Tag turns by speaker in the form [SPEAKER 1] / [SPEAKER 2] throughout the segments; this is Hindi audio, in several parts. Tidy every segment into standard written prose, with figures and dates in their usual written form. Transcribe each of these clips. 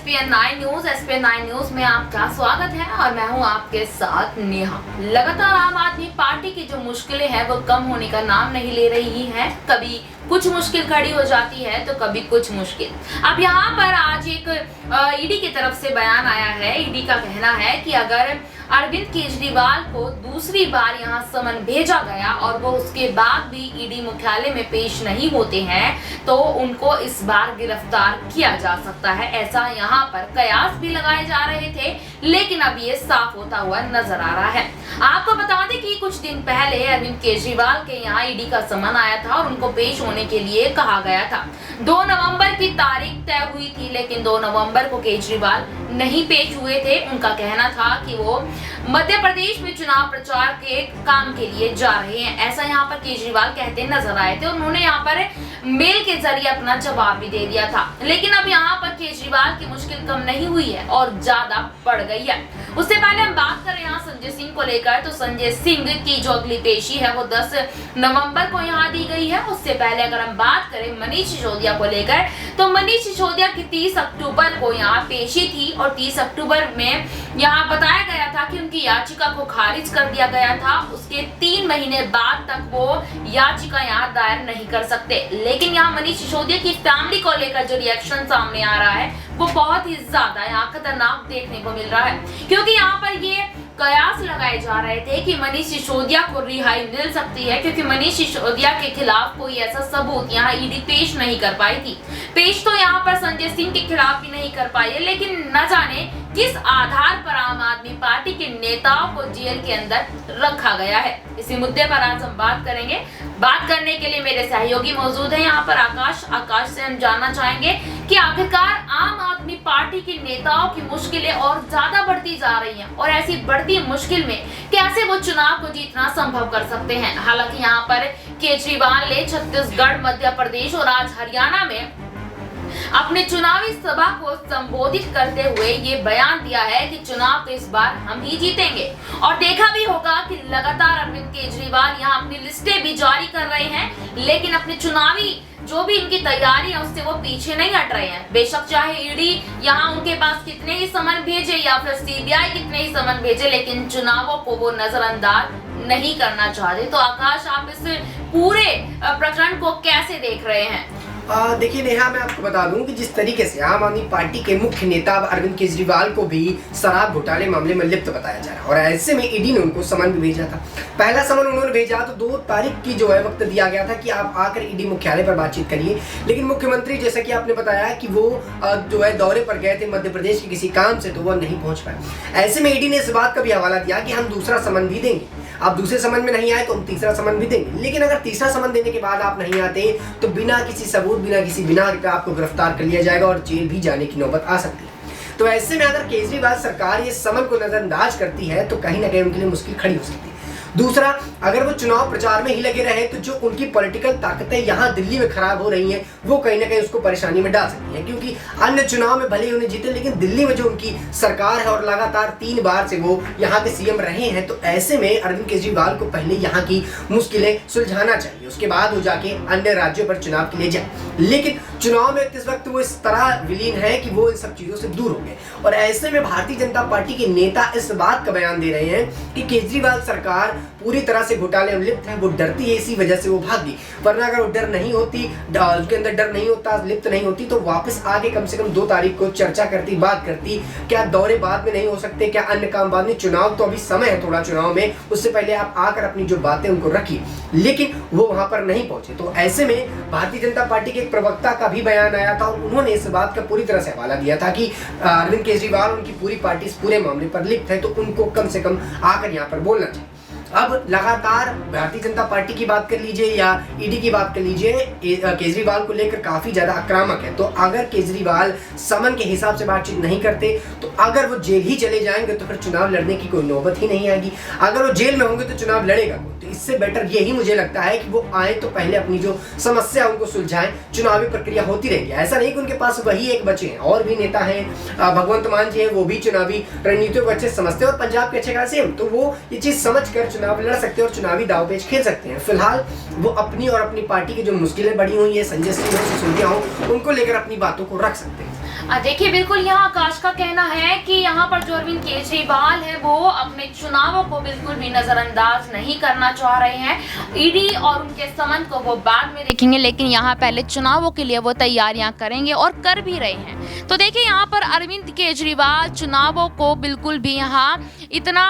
[SPEAKER 1] एसपीएन9 न्यूज में आपका स्वागत है और मैं हूं आपके साथ नेहा। लगातार आम आदमी पार्टी की जो मुश्किलें हैं वो कम होने का नाम नहीं ले रही हैं। कभी कुछ मुश्किल खड़ी हो जाती है तो कभी कुछ मुश्किल। अब यहाँ पर आज एक ईडी की तरफ से बयान आया है। ईडी का कहना है कि अगर अरविंद केजरीवाल को दूसरी बार यहाँ समन भेजा गया और वो उसके बाद भी ईडी मुख्यालय में पेश नहीं होते हैं तो उनको इस बार गिरफ्तार किया जा सकता है। ऐसा यहाँ पर कयास भी लगाए जा रहे थे, लेकिन अब ये साफ होता हुआ नजर आ रहा है। आपको बता दें कि कुछ दिन पहले अरविंद केजरीवाल के यहाँ ईडी का समन आया था और उनको पेश होने के लिए कहा गया था। 2 नवंबर की तारीख तय हुई थी, लेकिन 2 नवंबर को केजरीवाल नहीं पेश हुए थे। उनका कहना था कि वो मध्य प्रदेश में चुनाव प्रचार के काम के लिए जा रहे हैं, ऐसा यहाँ पर केजरीवाल कहते नजर आए थे। उन्होंने यहाँ पर मेल के जरिए अपना जवाब भी दे दिया था, लेकिन अब यहाँ पर केजरीवाल की मुश्किल कम नहीं हुई है और ज्यादा बढ़ गई है। उससे पहले हम बात करें यहाँ संजय सिंह को लेकर, तो संजय सिंह की जो अगली पेशी है वो 10 नवंबर को यहाँ दी गई है। उससे पहले अगर हम बात करें मनीष सिसोदिया को लेकर, तो मनीष सिसोदिया की 30 अक्टूबर को यहाँ पेशी थी और 30 अक्टूबर में यहाँ बताया गया था कि उनकी याचिका को खारिज कर दिया गया था। उसके 3 महीने बाद तक वो याचिका यहाँ दायर नहीं कर सकते। लेकिन यहाँ मनीष सिसोदिया की फैमिली को लेकर जो रिएक्शन सामने आ रहा है वो बहुत ही ज्यादा यहाँ खतरनाक देखने को मिल रहा है, क्योंकि यहाँ पर ये कयास लगाए जा रहे थे कि मनीष सिसोदिया को रिहाई मिल सकती है, क्योंकि मनीष सिसोदिया के खिलाफ कोई ऐसा सबूत यहाँ ईडी पेश नहीं कर पाई थी। पेश तो यहाँ पर संजय सिंह के खिलाफ भी नहीं कर पाई है, लेकिन न जाने किस आधार पर आम आदमी पार्टी के नेताओं को जेल के अंदर रखा गया है। इसी मुद्दे पर आज हम बात करेंगे। बात करने के लिए मेरे सहयोगी मौजूद हैं यहाँ पर आकाश से हम जानना चाहेंगे कि आखिरकार आम आदमी पार्टी के नेताओं की मुश्किलें और ज्यादा बढ़ती जा रही हैं और ऐसी बढ़ती मुश्किल में कैसे वो चुनाव को जीतना संभव कर सकते हैं। हालांकि यहाँ पर केजरीवाल ने छत्तीसगढ़, मध्य प्रदेश और आज हरियाणा में अपने चुनावी सभा को संबोधित करते हुए ये बयान दिया है कि चुनाव तो इस बार हम ही जीतेंगे। और देखा भी होगा कि लगातार अरविंद केजरीवाल यहाँ अपनी लिस्टें भी जारी कर रहे हैं, लेकिन अपने चुनावी जो भी इनकी तैयारी है उससे वो पीछे नहीं हट रहे हैं। बेशक चाहे ईडी यहाँ उनके पास कितने ही समन भेजे या फिर सीबीआई कितने ही समन भेजे, लेकिन चुनावों को वो नजरअंदाज नहीं करना चाहते। तो आकाश, आप इस पूरे प्रकरण को कैसे देख रहे हैं?
[SPEAKER 2] देखिए नेहा, मैं आपको बता दूं कि जिस तरीके से आम आदमी पार्टी के मुख्य नेता अरविंद केजरीवाल को भी शराब घोटाले मामले में लिप्त बताया जा रहा है और ऐसे में ईडी ने उनको समन भी भेजा था। पहला समन उन्होंने भेजा तो 2 तारीख की जो है वक्त दिया गया था कि आप आकर ईडी मुख्यालय पर बातचीत करिए, लेकिन मुख्यमंत्री जैसा कि आपने बताया कि वो जो है दौरे पर गए थे मध्य प्रदेश के किसी काम से, तो वह नहीं पहुंच पाए। ऐसे में ईडी ने इस बात का भी हवाला दिया कि हम दूसरा समन भी देंगे, आप दूसरे समन में नहीं आए तो हम तीसरा समन भी देंगे, लेकिन अगर तीसरा समन देने के बाद आप नहीं आते तो बिना किसी सबूत, बिना किसी बिना पे आपको गिरफ्तार कर लिया जाएगा और जेल भी जाने की नौबत आ सकती है। तो ऐसे में अगर केजरीवाल सरकार ये समन को नजरअंदाज करती है तो कहीं ना कहीं उनके लिए मुश्किल खड़ी हो सकती है। दूसरा, अगर वो चुनाव प्रचार में ही लगे रहे तो जो उनकी पॉलिटिकल ताकतें यहाँ दिल्ली में खराब हो रही हैं वो कहीं ना कहीं उसको परेशानी में डाल सकती हैं, क्योंकि अन्य चुनाव में भले ही उन्हें जीते, लेकिन दिल्ली में जो उनकी सरकार है और लगातार 3 बार से वो यहाँ के सीएम रहे हैं, तो ऐसे में अरविंद केजरीवाल को पहले यहाँ की मुश्किलें सुलझाना चाहिए, उसके बाद वो जाके अन्य राज्यों पर चुनाव के लिए जाए। लेकिन चुनाव में इस वक्त वो इस तरह विलीन है कि वो इन सब चीजों से दूर हो गए और ऐसे में भारतीय जनता पार्टी के नेता इस बात का बयान दे रहे हैं कि केजरीवाल सरकार पूरी तरह से घोटाले में लिप्त है, वो डरती है, इसी वजह से वो भागी। वरना अगर वो डर नहीं होती, उसके अंदर डर नहीं होता, लिप्त नहीं होती, तो वापस आके कम से कम 2 तारीख को चर्चा करती, बात करती। क्या दौरे बाद में नहीं हो सकते, क्या अन्य काम बाद में, चुनाव तो अभी समय है थोड़ा चुनाव में, उससे पहले आप आकर अपनी जो बातें उनको रखी, लेकिन वो वहां पर नहीं पहुंचे। तो ऐसे में भारतीय जनता पार्टी के एक प्रवक्ता का भी बयान आया था और उन्होंने इस बात का पूरी तरह से हवाला दिया था कि अरविंद केजरीवाल, उनकी पूरी पार्टी इस पूरे मामले पर लिप्त है, तो उनको कम से कम आकर यहाँ पर बोलना चाहिए। अब लगातार भारतीय जनता पार्टी की बात कर लीजिए या ईडी की बात कर लीजिए, केजरीवाल को लेकर काफी ज्यादा आक्रामक है। तो अगर केजरीवाल समन के हिसाब से बातचीत नहीं करते तो अगर वो जेल ही चले जाएंगे तो फिर चुनाव लड़ने की कोई नौबत ही नहीं आएगी। अगर वो जेल में होंगे तो चुनाव लड़ेगा, तो इससे बेटर यही मुझे लगता है कि वो आए तो पहले अपनी जो समस्या उनको सुलझाएं, चुनावी प्रक्रिया होती रहेगी। ऐसा नहीं कि उनके पास वही एक बचे हैं, और भी नेता हैं, भगवंत मान जी है, वो भी चुनावी रणनीतियों को अच्छे समझते हैं और पंजाब के अच्छे खासे हैं, तो वो ये चीज समझ कर चुनाव लड़ सकते हैं और चुनावी दावपेच खेल सकते हैं। फिलहाल वो अपनी और अपनी पार्टी की जो मुश्किलें बढ़ी हुई है, संजय सिंह हो, सिसोदिया हो, उनको लेकर अपनी बातों को रख सकते हैं।
[SPEAKER 1] देखिए बिल्कुल यहाँ आकाश का कहना है कि यहाँ पर जो अरविंद केजरीवाल है वो अपने चुनावों को बिल्कुल भी नजरअंदाज नहीं करना चाह रहे हैं। ईडी और उनके समन को वो बाद में देखेंगे, लेकिन यहाँ पहले चुनावों के लिए वो तैयारियां करेंगे और कर भी रहे हैं। तो देखिए यहाँ पर अरविंद केजरीवाल चुनावों को बिल्कुल भी यहाँ इतना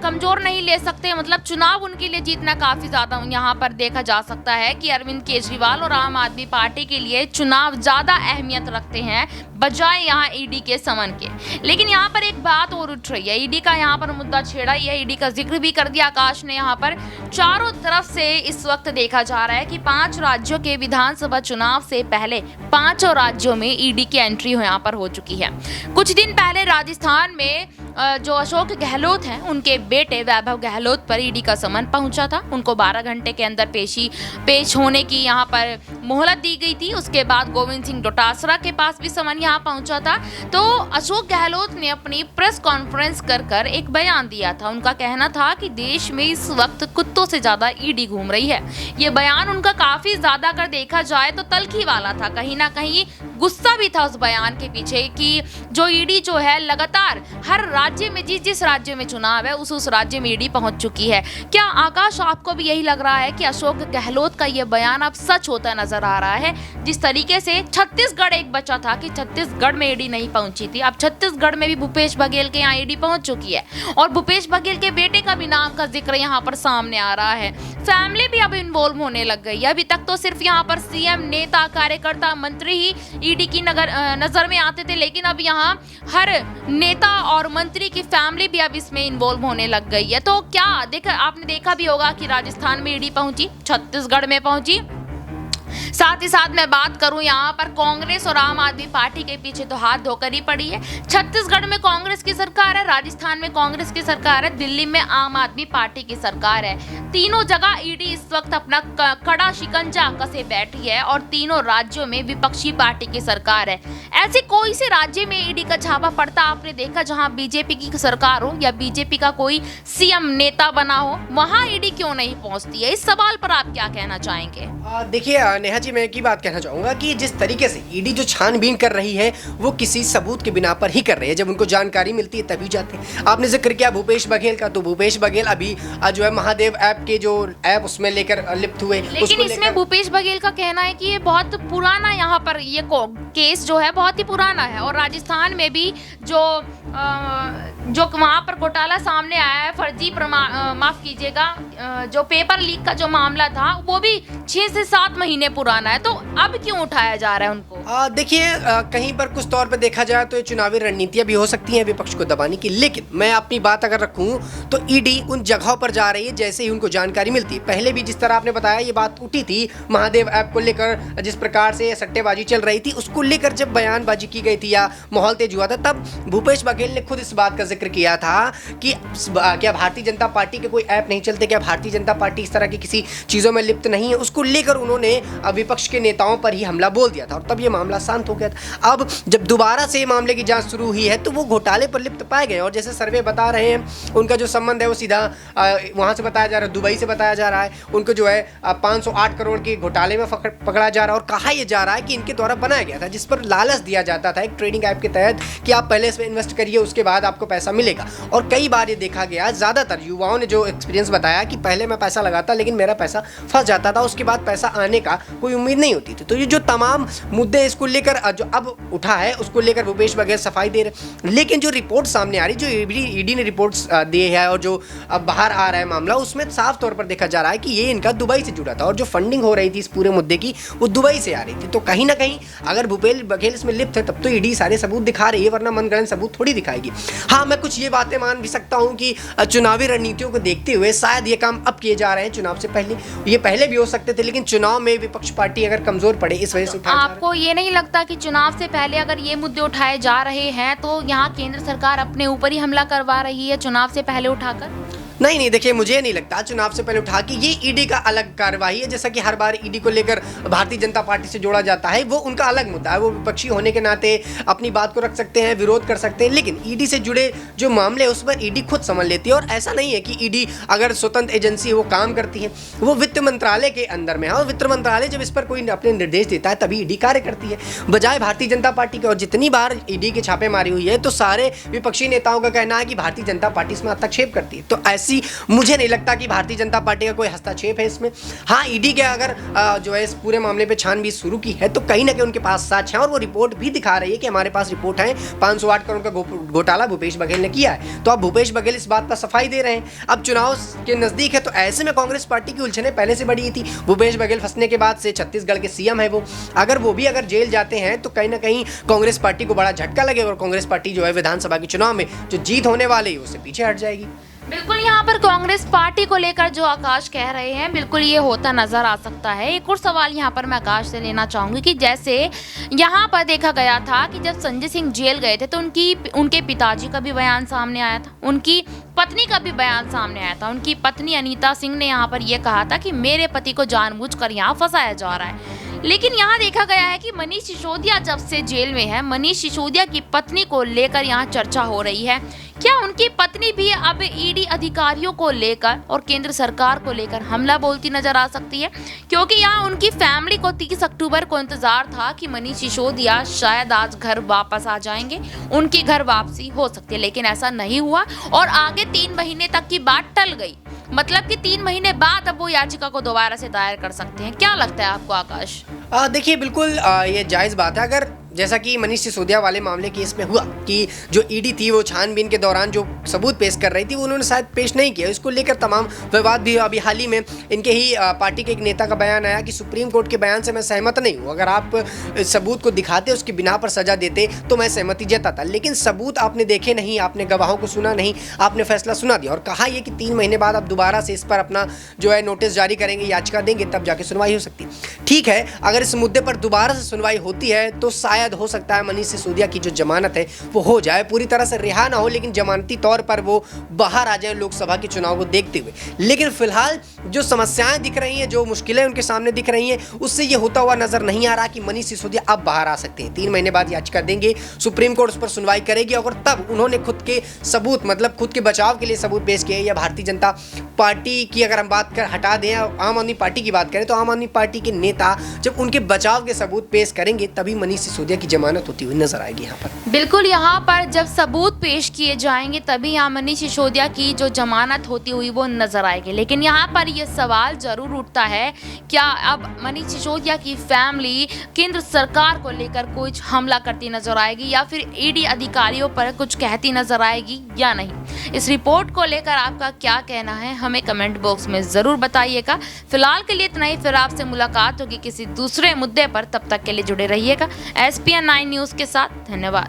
[SPEAKER 1] कमजोर नहीं ले सकते, मतलब चुनाव उनके लिए जीतना काफी ज्यादा यहाँ पर देखा जा सकता है कि अरविंद केजरीवाल और आम आदमी पार्टी के लिए चुनाव ज्यादा अहमियत रखते हैं बजाय यहाँ ईडी के समन के। लेकिन यहाँ पर एक बात और उठ रही है, ईडी का यहाँ पर मुद्दा छेड़ा ही है, ईडी का जिक्र भी कर दिया आकाश ने। यहाँ पर चारों तरफ से इस वक्त देखा जा रहा है कि 5 राज्यों के विधानसभा चुनाव से पहले 5 राज्यों में ईडी की एंट्री यहाँ पर हो चुकी है। कुछ दिन पहले राजस्थान में जो अशोक गहलोत हैं उनके बेटे वैभव गहलोत पर ईडी का समन पहुंचा था। उनको 12 घंटे के अंदर पेश होने की यहाँ पर मोहलत दी गई थी। उसके बाद गोविंद सिंह डोटासरा के पास भी समन यहाँ पहुंचा था। तो अशोक गहलोत ने अपनी प्रेस कॉन्फ्रेंस कर एक बयान दिया था। उनका कहना था कि देश में इस वक्त कुत्तों से ज्यादा ईडी घूम रही है। ये बयान उनका काफी ज्यादा अगर देखा जाए तो तल्खी वाला था, कहीं ना कहीं गुस्सा भी था उस बयान के पीछे कि जो ईडी जो है लगातार हर राज्य में जिस राज्य में चुनाव है उस राज्य में ईडी पहुंच चुकी है। क्या आकाश आपको भी यही लग रहा है कि अशोक गहलोत का ये बयान अब सच होता नजर आ रहा है? जिस तरीके से छत्तीसगढ़ एक बचा था कि छत्तीसगढ़ में ईडी नहीं पहुंची थी, अब छत्तीसगढ़ में भी भूपेश बघेल के यहाँ ईडी पहुंच चुकी है और भूपेश बघेल के बेटे का भी नाम का जिक्र यहाँ पर सामने आ रहा है। फैमिली भी अब इन्वॉल्व होने लग गई है। अभी तक तो सिर्फ यहाँ पर सीएम, नेता, कार्यकर्ता, मंत्री ही ईडी की नजर में आते थे, लेकिन अब यहाँ हर नेता और मंत्री की फैमिली भी अब इसमें इन्वॉल्व होने लग गई है। तो क्या आपने देखा भी होगा कि राजस्थान में ईडी पहुंची, छत्तीसगढ़ में पहुंची। साथ ही साथ मैं बात करूं यहाँ पर कांग्रेस और आम आदमी पार्टी के पीछे तो हाथ धोकर ही पड़ी है। छत्तीसगढ़ में कांग्रेस की सरकार है, राजस्थान में कांग्रेस की सरकार है, दिल्ली में आम आदमी पार्टी की सरकार है। तीनों जगह ईडी इस वक्त अपना कड़ा शिकंजा कसे बैठी है और तीनों राज्यों में विपक्षी पार्टी की सरकार है। ऐसे कोई से राज्य में ईडी का छापा पड़ता आपने देखा जहां बीजेपी की सरकार हो या बीजेपी का कोई सीएम नेता बना हो, वहां ईडी क्यों नहीं पहुंचती है? इस सवाल पर आप क्या कहना चाहेंगे?
[SPEAKER 2] देखिए नेहा जी, मैं एक ही बात कहना चाहूंगा कि जिस तरीके से ईडी जो छानबीन कर रही है वो किसी सबूत के बिना पर ही कर रही है। जब उनको जानकारी मिलती है तभी जाते हैं। आपने जिक्र किया भूपेश बघेल का, तो भूपेश बघेल अभी जो है महादेव ऐप के जो ऐप उसमें लेकर लिप्त हुए।
[SPEAKER 1] लेकिन इसमें भूपेश बघेल का कहना है कि ये बहुत पुराना यहाँ पर ये केस जो है बहुत ही पुराना है और राजस्थान में भी जो वहाँ पर घोटाला सामने आया है, फर्जी माफ कीजिएगा, जो पेपर लीक का जो मामला था वो भी 6 से 7 महीने पुराना है। तो अब क्यों उठाया जा रहा है उनको?
[SPEAKER 2] देखिए कहीं पर कुछ तौर पे देखा जाए तो ये चुनावी रणनीतियां भी हो सकती हैं विपक्ष को दबाने की, लेकिन मैं अपनी बात अगर रखूं तो ईडी उन जगहों पर जा रही है जैसे ही उनको जानकारी मिलती है। पहले भी जिस तरह आपने बताया ये बात उठी थी महादेव ऐप को लेकर, जिस प्रकार से सट्टेबाजी चल रही थी उसको लेकर जब बयानबाजी की गई थी या माहौल तेज हुआ था, तब भूपेश बघेल ने खुद इस बात का जिक्र किया था कि क्या भारतीय जनता पार्टी के कोई ऐप नहीं चलते, क्या भारतीय जनता पार्टी इस तरह की किसी चीज़ों में लिप्त नहीं है। उसको लेकर उन्होंने विपक्ष के नेताओं पर ही हमला बोल दिया था और तब ये मामला शांत हो गया था। अब जब दोबारा से मामले की जांच शुरू हुई है तो वो घोटाले पर लिप्त पाए गए और जैसे सर्वे बता रहे हैं उनका जो संबंध है वो सीधा वहाँ से बताया जा रहा है, दुबई से बताया जा रहा है। उनको जो है 508 करोड़ के घोटाले में पकड़ा जा रहा है और कहा यह जा रहा है कि इनके द्वारा बनाया गया था, जिस पर लालच दिया जाता था एक ट्रेडिंग ऐप के तहत कि आप पहले इसमें इन्वेस्ट करिए उसके बाद आपको पैसा मिलेगा। और कई बार ये देखा गया, ज़्यादातर युवाओं ने जो एक्सपीरियंस बताया कि पहले मैं पैसा लगाता लेकिन मेरा पैसा फंस जाता था, उसके बाद पैसा आने का कोई उम्मीद नहीं होती थी। तो ये जो तमाम मुद्दे इसको लेकर जो अब उठा है उसको लेकर भूपेश बघेल सफाई दे रहे, लेकिन जो रिपोर्ट सामने आ रही, जो ईडी ने रिपोर्ट्स दिए है और जो अब बाहर आ रहा है मामला, उसमें साफ तौर पर देखा जा रहा है कि ये इनका दुबई से जुड़ा था और जो फंडिंग हो रही थी इस पूरे मुद्दे की वो दुबई से आ रही थी। तो कहीं ना कहीं अगर भूपेश बघेल इसमें लिप्त है तब तो ईडी सारे सबूत दिखा रही है, वरना मनगढ़ंत सबूत थोड़ी दिखाएगी। हाँ, मैं कुछ ये बातें मान भी सकता हूँ कि चुनावी रणनीतियों को देखते हुए शायद ये काम अब किए जा रहे हैं, चुनाव से पहले ये पहले भी हो सकते थे, लेकिन चुनाव में विपक्ष पार्टी अगर कमजोर पड़े इस वजह से
[SPEAKER 1] आपको ये नहीं लगता कि चुनाव से पहले अगर ये मुद्दे उठाए जा रहे हैं तो यहाँ केंद्र सरकार अपने ऊपर ही हमला करवा रही है चुनाव से पहले उठाकर?
[SPEAKER 2] नहीं, देखिए मुझे नहीं लगता चुनाव से पहले उठा के ये ईडी का अलग कार्यवाही है। जैसा कि हर बार ईडी को लेकर भारतीय जनता पार्टी से जोड़ा जाता है, वो उनका अलग मुद्दा है। वो विपक्षी होने के नाते अपनी बात को रख सकते हैं, विरोध कर सकते हैं, लेकिन ईडी से जुड़े जो मामले हैं उस पर ईडी खुद समझ लेती है। और ऐसा नहीं है कि ईडी अगर स्वतंत्र एजेंसी है वो काम करती है, वो वित्त मंत्रालय के अंदर में है और वित्त मंत्रालय जब इस पर कोई अपने निर्देश देता है तभी ईडी कार्य करती है, बजाय भारतीय जनता पार्टी के। और जितनी बार ईडी के छापे मारी हुई है तो सारे विपक्षी नेताओं का कहना है कि भारतीय जनता पार्टी इसमें हस्तक्षेप करती है। तो ऐसी मुझे नहीं लगता कि भारतीय जनता पार्टी का कोई हस्तक्षेप है इसमें। हाँ, ईडी के अगर जो है इस पूरे मामले पे छानबीन शुरू की है तो कहीं ना कहीं उनके पास साक्ष्य है और वो रिपोर्ट भी दिखा रही है कि हमारे पास रिपोर्ट है 508 करोड़ का घोटाला भूपेश बघेल ने किया है। तो अब भूपेश बघेल इस बात पर सफाई दे रहे हैं। अब चुनाव के नजदीक है तो ऐसे में कांग्रेस पार्टी की उलझने पहले से बढ़ी थी। भूपेश बघेल फंसने के बाद से छत्तीसगढ़ के सीएम है वो अगर जेल जाते हैं तो कहीं ना कहीं कांग्रेस पार्टी को बड़ा झटका लगेगा और कांग्रेस पार्टी जो है विधानसभा के चुनाव में जो जीत होने वाली है उससे पीछे हट जाएगी।
[SPEAKER 1] बिल्कुल, यहाँ पर कांग्रेस पार्टी को लेकर जो आकाश कह रहे हैं बिल्कुल ये होता नजर आ सकता है। एक और सवाल यहाँ पर मैं आकाश से लेना चाहूंगी कि जैसे यहाँ पर देखा गया था कि जब संजय सिंह जेल गए थे तो उनके पिताजी का भी बयान सामने आया था, उनकी पत्नी का भी बयान सामने आया था। उनकी पत्नी अनीता सिंह ने यहाँ पर यह कहा था कि मेरे पति को जानबूझकर यहाँ फंसाया जा रहा है। लेकिन यहाँ देखा गया है कि मनीष सिसोदिया जब से जेल में है, मनीष सिसोदिया की पत्नी को लेकर यहाँ चर्चा हो रही है। क्या उनकी पत्नी भी अब ईडी अधिकारियों को लेकर और केंद्र सरकार को लेकर हमला बोलती नजर आ सकती है? क्योंकि यहाँ उनकी फैमिली को 30 अक्टूबर को इंतजार था कि मनीष सिसोदिया शायद आज घर वापस आ जाएंगे, उनकी घर वापसी हो सकती है, लेकिन ऐसा नहीं हुआ और आगे 3 महीने तक की बात टल गई। मतलब कि 3 महीने बाद अब वो याचिका को दोबारा से दायर कर सकते हैं। क्या लगता है आपको आकाश?
[SPEAKER 2] देखिए बिल्कुल ये जायज़ बात है। अगर जैसा कि मनीष सिसोदिया वाले मामले केस में हुआ कि जो ईडी थी वो छानबीन के दौरान जो सबूत पेश कर रही थी वो उन्होंने शायद पेश नहीं किया, इसको लेकर तमाम विवाद भी। अभी हाल ही में इनके ही पार्टी के एक नेता का बयान आया कि सुप्रीम कोर्ट के बयान से मैं सहमत नहीं हूँ, अगर आप सबूत को दिखाते उसकी बिना पर सजा देते तो मैं सहमति जताता, लेकिन सबूत आपने देखे नहीं, आपने गवाहों को सुना नहीं, आपने फैसला सुना दिया और कहा ये कि 3 महीने बाद आप दोबारा से इस पर अपना जो है नोटिस जारी करेंगे, याचिका देंगे, तब जाके सुनवाई हो सकती है। ठीक है, अगर इस मुद्दे पर दोबारा से सुनवाई होती है तो शायद हो सकता है मनीष सिसोदिया की जो जमानत है वो हो जाए, पूरी तरह से रिहा ना हो लेकिन जमानती तौर पर वो बाहर आ जाए लोकसभा के चुनाव को देखते हुए। लेकिन फिलहाल जो समस्याएं दिख रही हैं, जो मुश्किलें उनके सामने दिख रही हैं, उससे ये होता हुआ नजर नहीं आ रहा कि मनीष सिसोदिया अब बाहर आ सकते हैं। 3 महीने बाद याचिका देंगे, सुप्रीम कोर्ट उस पर सुनवाई करेगी और तब उन्होंने खुद के सबूत मतलब खुद के बचाव के लिए सबूत पेश किए या भारतीय जनता पार्टी की अगर हम बात कर हटा दें, आम आदमी पार्टी की बात करें तो आम आदमी पार्टी के नेता जब उनके बचाव के सबूत पेश करेंगे तभी मनीष सिसोदिया की जमानत होती हुई नजर आएगी। यहाँ पर
[SPEAKER 1] बिल्कुल, यहाँ पर जब सबूत पेश किए जाएंगे तभी यहाँ मनीष सिसोदिया की जो जमानत होती हुई वो नजर आएगी। लेकिन यहाँ पर यह सवाल जरूर उठता है, क्या अब मनीष सिसोदिया की फैमिली केंद्र सरकार को लेकर कुछ हमला करती नजर आएगी या फिर ईडी अधिकारियों पर कुछ कहती नजर आएगी या नहीं? इस रिपोर्ट को लेकर आपका क्या कहना है हमें कमेंट बॉक्स में जरूर बताइएगा। फिलहाल के लिए इतना ही, फिर आपसे मुलाकात होगी किसी दूसरे मुद्दे पर। तब तक के लिए जुड़े रहिएगा SPN 9 न्यूज के साथ। धन्यवाद।